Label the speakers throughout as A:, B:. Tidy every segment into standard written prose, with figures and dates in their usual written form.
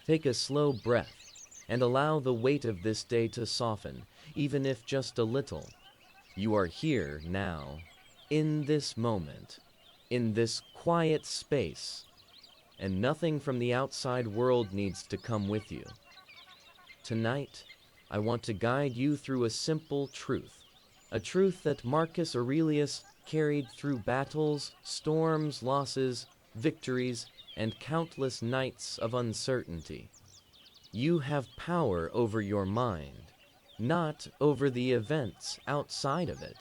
A: Take a slow breath and allow the weight of this day to soften, even if just a little. You are here now, in this moment, in this quiet space, and nothing from the outside world needs to come with you. Tonight, I want to guide you through a simple truth, a truth that Marcus Aurelius carried through battles, storms, losses, victories, and countless nights of uncertainty. You have power over your mind, not over the events outside of it.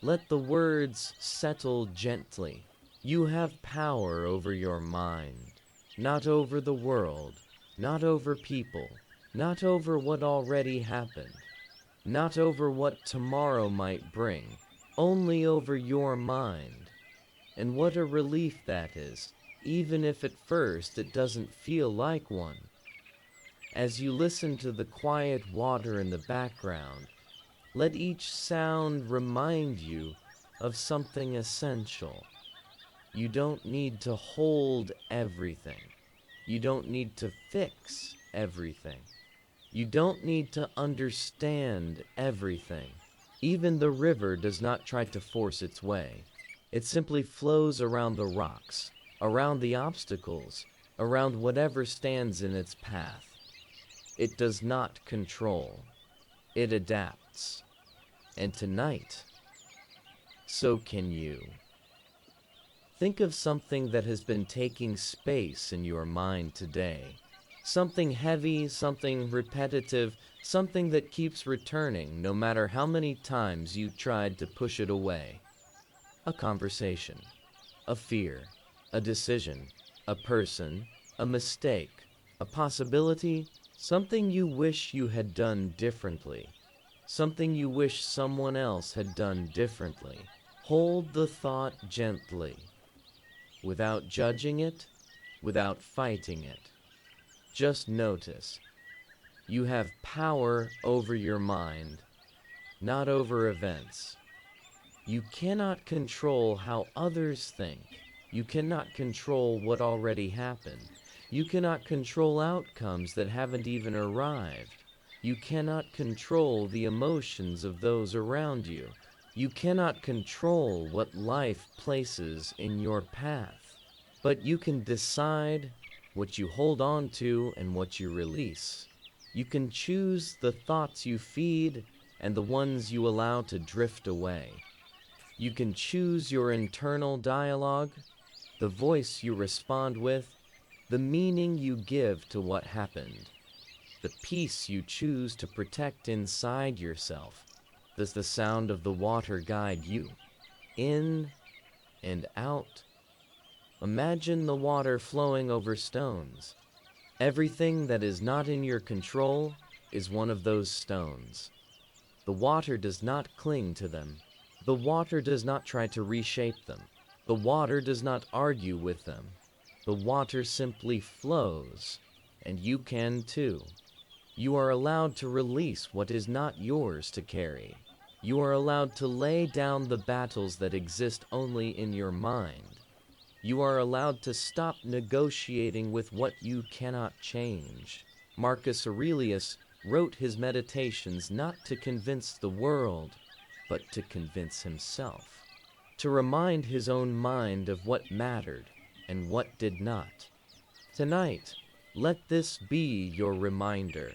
A: Let the words settle gently. You have power over your mind, not over the world, not over people, not over what already happened, not over what tomorrow might bring, only over your mind. And what a relief that is, even if at first it doesn't feel like one. As you listen to the quiet water in the background, let each sound remind you of something essential. You don't need to hold everything. You don't need to fix everything. You don't need to understand everything. Even the river does not try to force its way. It simply flows around the rocks, around the obstacles, around whatever stands in its path. It does not control. It adapts. And tonight, so can you. Think of something that has been taking space in your mind today. Something heavy, something repetitive, something that keeps returning no matter how many times you tried to push it away. A conversation, a fear, a decision, a person, a mistake, a possibility, something you wish you had done differently, something you wish someone else had done differently. Hold the thought gently, without judging it, without fighting it. Just notice. You have power over your mind, not over events. You cannot control how others think. You cannot control what already happened. You cannot control outcomes that haven't even arrived. You cannot control the emotions of those around you. You cannot control what life places in your path. But you can decide what you hold on to and what you release. You can choose the thoughts you feed and the ones you allow to drift away. You can choose your internal dialogue, the voice you respond with, the meaning you give to what happened, the peace you choose to protect inside yourself. Does the sound of the water guide you, in and out? Imagine the water flowing over stones. Everything that is not in your control is one of those stones. The water does not cling to them. The water does not try to reshape them. The water does not argue with them. The water simply flows, and you can too. You are allowed to release what is not yours to carry. You are allowed to lay down the battles that exist only in your mind. You are allowed to stop negotiating with what you cannot change. Marcus Aurelius wrote his meditations not to convince the world, but to convince himself, to remind his own mind of what mattered and what did not. Tonight, let this be your reminder.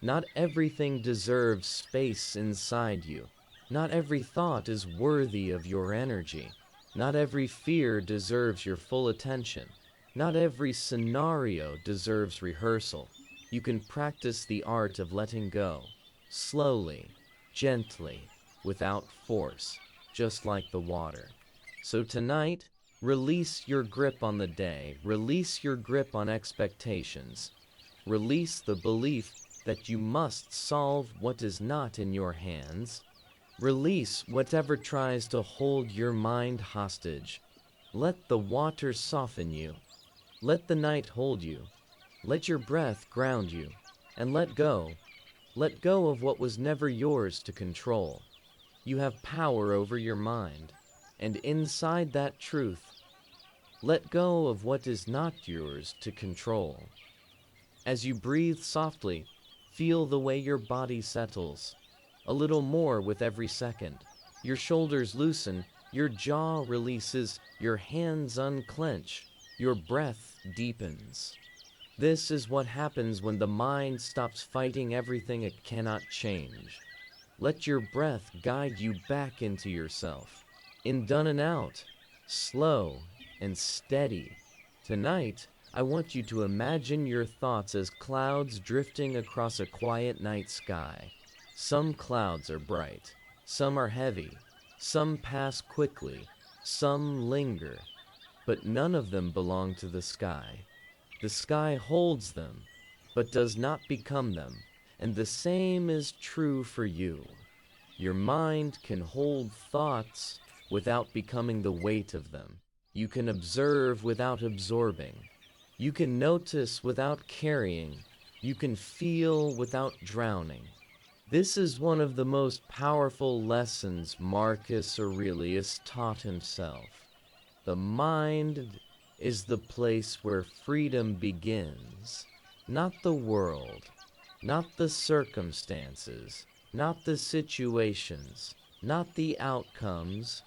A: Not everything deserves space inside you. Not every thought is worthy of your energy. Not every fear deserves your full attention. Not every scenario deserves rehearsal. You can practice the art of letting go, slowly, gently, without force, just like the water. So tonight, release your grip on the day. Release your grip on expectations. Release the belief that you must solve what is not in your hands. Release whatever tries to hold your mind hostage. Let the water soften you. Let the night hold you. Let your breath ground you. And let go. Let go of what was never yours to control. You have power over your mind. And inside that truth, let go of what is not yours to control. As you breathe softly, feel the way your body settles. A little more with every second. Your shoulders loosen, your jaw releases, your hands unclench, your breath deepens. This is what happens when the mind stops fighting everything it cannot change. Let your breath guide you back into yourself. In done and out, slow and steady. Tonight, I want you to imagine your thoughts as clouds drifting across a quiet night sky. Some clouds are bright, some are heavy, some pass quickly, some linger, but none of them belong to the sky. The sky holds them, but does not become them, and the same is true for you. Your mind can hold thoughts without becoming the weight of them. You can observe without absorbing. You can notice without carrying. You can feel without drowning. This is one of the most powerful lessons Marcus Aurelius taught himself. The mind is the place where freedom begins, not the world, not the circumstances, not the situations, not the outcomes.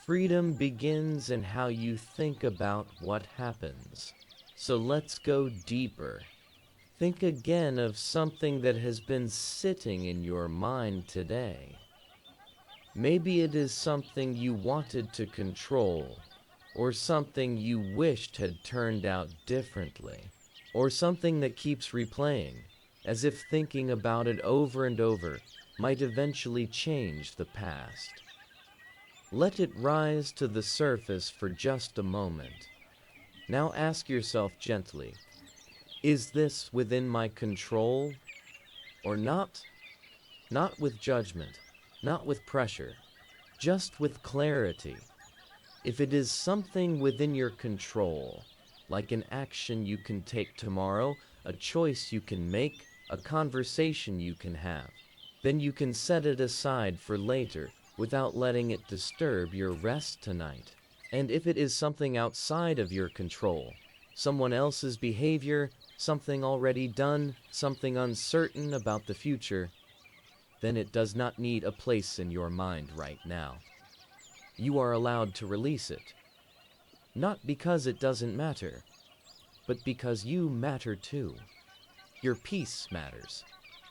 A: Freedom begins in how you think about what happens. So let's go deeper. Think again of something that has been sitting in your mind today. Maybe it is something you wanted to control, or something you wished had turned out differently, or something that keeps replaying, as if thinking about it over and over might eventually change the past. Let it rise to the surface for just a moment. Now ask yourself gently, is this within my control or not? Not with judgment, not with pressure, just with clarity. If it is something within your control, like an action you can take tomorrow, a choice you can make, a conversation you can have, then you can set it aside for later without letting it disturb your rest tonight. And if it is something outside of your control, someone else's behavior, something already done, something uncertain about the future, then it does not need a place in your mind right now. You are allowed to release it. Not because it doesn't matter, but because you matter too. Your peace matters.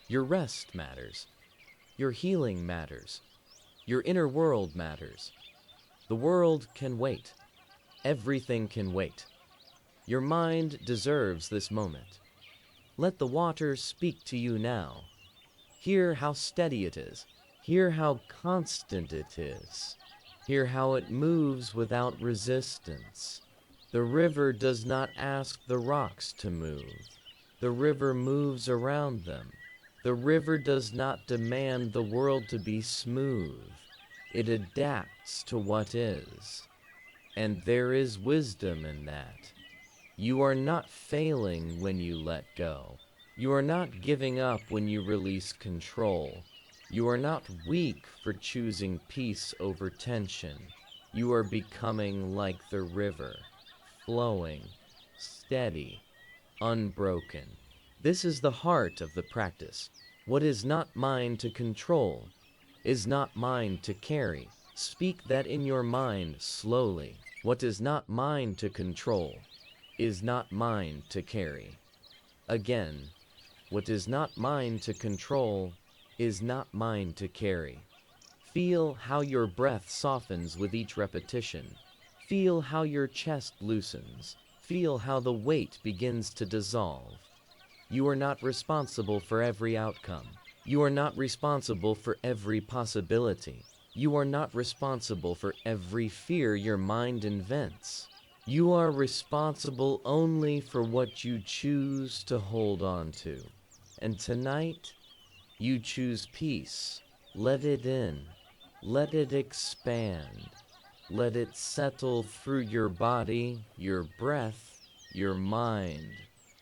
A: Your rest matters. Your healing matters. Your inner world matters. The world can wait. Everything can wait. Your mind deserves this moment. Let the water speak to you now. Hear how steady it is. Hear how constant it is. Hear how it moves without resistance. The river does not ask the rocks to move. The river moves around them. The river does not demand the world to be smooth. It adapts to what is. And there is wisdom in that. You are not failing when you let go. You are not giving up when you release control. You are not weak for choosing peace over tension. You are becoming like the river, flowing, steady, unbroken. This is the heart of the practice. What is not mine to control is not mine to carry. Speak that in your mind slowly. What is not mine to control is not mine to carry. Again, what is not mine to control is not mine to carry. Feel how your breath softens with each repetition. Feel how your chest loosens. Feel how the weight begins to dissolve. You are not responsible for every outcome. You are not responsible for every possibility. You are not responsible for every fear your mind invents. You are responsible only for what you choose to hold on to. And tonight, you choose peace. Let it in. Let it expand. Let it settle through your body, your breath, your mind.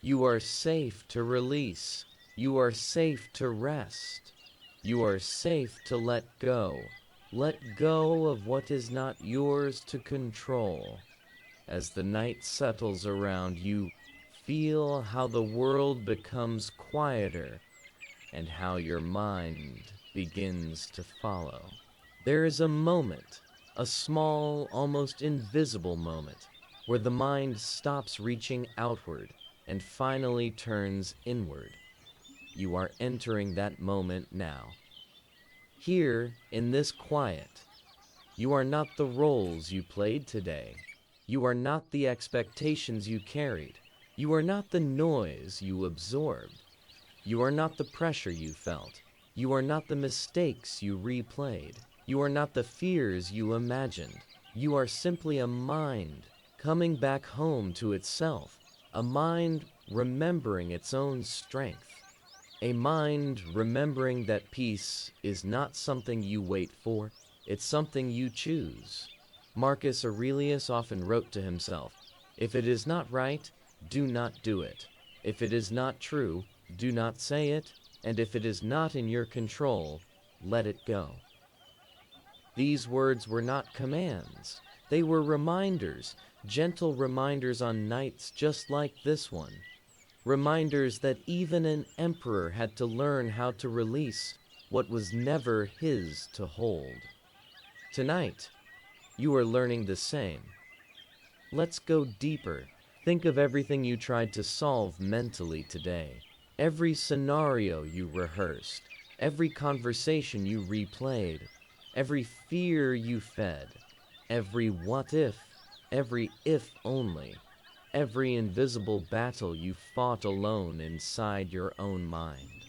A: You are safe to release. You are safe to rest. You are safe to let go. Let go of what is not yours to control. As the night settles around you, feel how the world becomes quieter and how your mind begins to follow. There is a moment, a small, almost invisible moment, where the mind stops reaching outward and finally turns inward. You are entering that moment now. Here, in this quiet, you are not the roles you played today. You are not the expectations you carried. You are not the noise you absorbed. You are not the pressure you felt. You are not the mistakes you replayed. You are not the fears you imagined. You are simply a mind coming back home to itself, a mind remembering its own strength, a mind remembering that peace is not something you wait for, it's something you choose. Marcus Aurelius often wrote to himself, "If it is not right, do not do it. If it is not true, do not say it, and if it is not in your control, let it go." These words were not commands. They were reminders, gentle reminders on nights just like this one. Reminders that even an emperor had to learn how to release what was never his to hold. Tonight, you are learning the same. Let's go deeper. Think of everything you tried to solve mentally today. Every scenario you rehearsed. Every conversation you replayed. Every fear you fed. Every what if. Every if only. Every invisible battle you fought alone inside your own mind.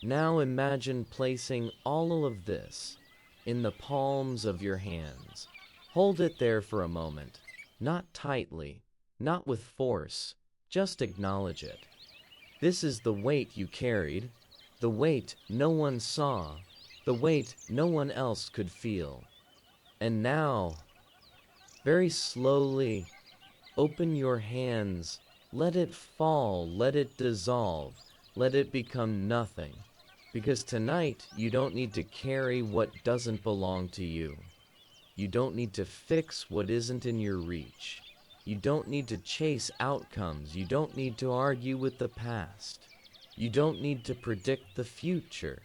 A: Now imagine placing all of this in the palms of your hands. Hold it there for a moment, not tightly, not with force, just acknowledge it. This is the weight you carried, the weight no one saw, the weight no one else could feel. And now, very slowly, open your hands, let it fall, let it dissolve, let it become nothing. Because tonight, you don't need to carry what doesn't belong to you. You don't need to fix what isn't in your reach. You don't need to chase outcomes. You don't need to argue with the past. You don't need to predict the future.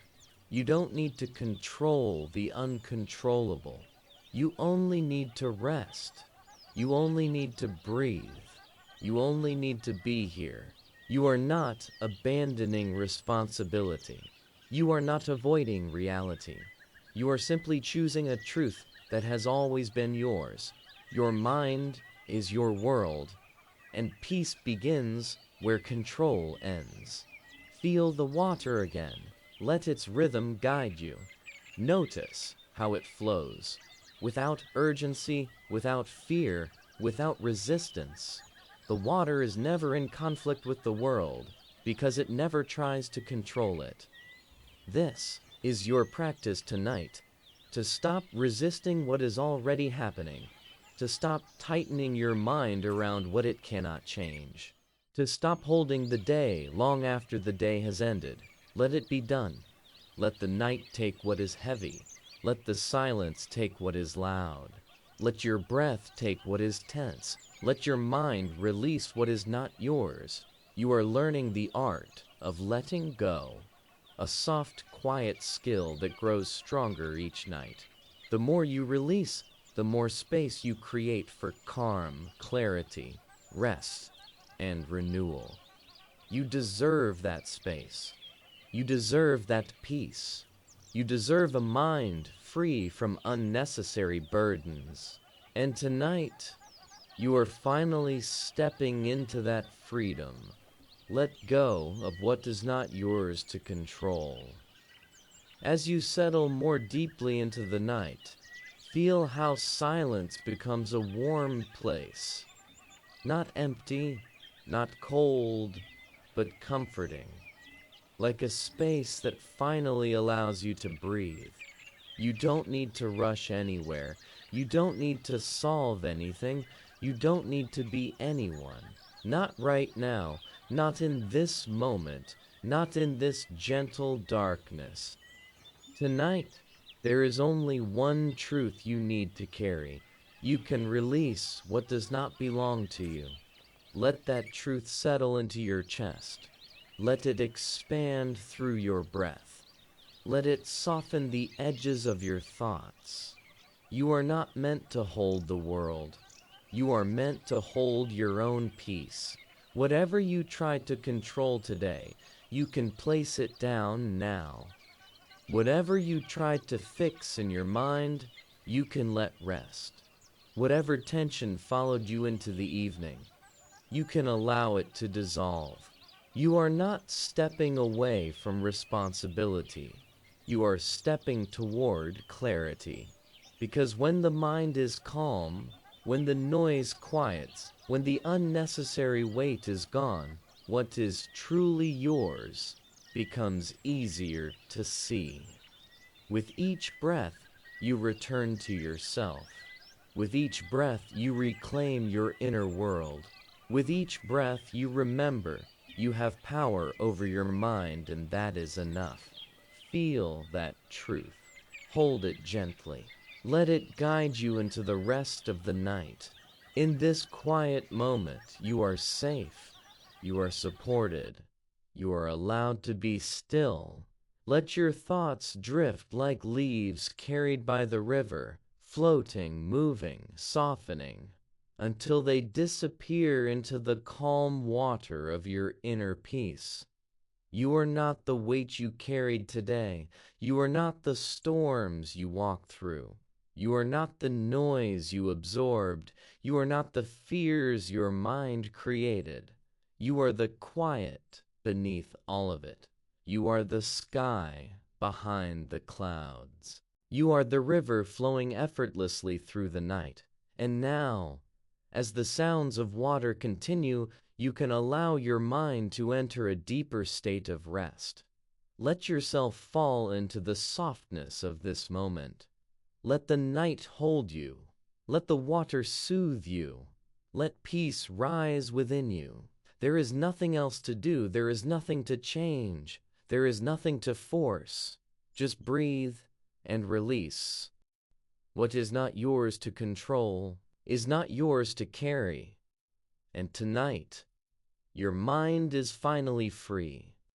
A: You don't need to control the uncontrollable. You only need to rest. You only need to breathe. You only need to be here. You are not abandoning responsibility. You are not avoiding reality. You are simply choosing a truth that has always been yours. Your mind is your world, and peace begins where control ends. Feel the water again. Let its rhythm guide you. Notice how it flows, without urgency, without fear, without resistance. The water is never in conflict with the world, because it never tries to control it. This is your practice tonight, to stop resisting what is already happening, to stop tightening your mind around what it cannot change, to stop holding the day long after the day has ended. Let it be done. Let the night take what is heavy. Let the silence take what is loud. Let your breath take what is tense. Let your mind release what is not yours. You are learning the art of letting go, a soft, quiet skill that grows stronger each night. The more you release, the more space you create for calm, clarity, rest, and renewal. You deserve that space. You deserve that peace. You deserve a mind free from unnecessary burdens. And tonight, you are finally stepping into that freedom. Let go of what is not yours to control. As you settle more deeply into the night, feel how silence becomes a warm place. Not empty, not cold, but comforting. Like a space that finally allows you to breathe. You don't need to rush anywhere. You don't need to solve anything. You don't need to be anyone. Not right now. Not in this moment, not in this gentle darkness. Tonight, there is only one truth you need to carry. You can release what does not belong to you. Let that truth settle into your chest. Let it expand through your breath. Let it soften the edges of your thoughts. You are not meant to hold the world. You are meant to hold your own peace. Whatever you tried to control today, you can place it down now. Whatever you tried to fix in your mind, you can let rest. Whatever tension followed you into the evening, you can allow it to dissolve. You are not stepping away from responsibility. You are stepping toward clarity. Because when the mind is calm, when the noise quiets, when the unnecessary weight is gone, what is truly yours becomes easier to see. With each breath, you return to yourself. With each breath, you reclaim your inner world. With each breath, you remember you have power over your mind, and that is enough. Feel that truth. Hold it gently. Let it guide you into the rest of the night. In this quiet moment, you are safe. You are supported. You are allowed to be still. Let your thoughts drift like leaves carried by the river, floating, moving, softening, until they disappear into the calm water of your inner peace. You are not the weight you carried today. You are not the storms you walked through. You are not the noise you absorbed. You are not the fears your mind created. You are the quiet beneath all of it. You are the sky behind the clouds. You are the river flowing effortlessly through the night. And now, as the sounds of water continue, you can allow your mind to enter a deeper state of rest. Let yourself fall into the softness of this moment. Let the night hold you. Let the water soothe you. Let peace rise within you. There is nothing else to do. There is nothing to change. There is nothing to force. Just breathe and release. What is not yours to control is not yours to carry. And tonight, your mind is finally free.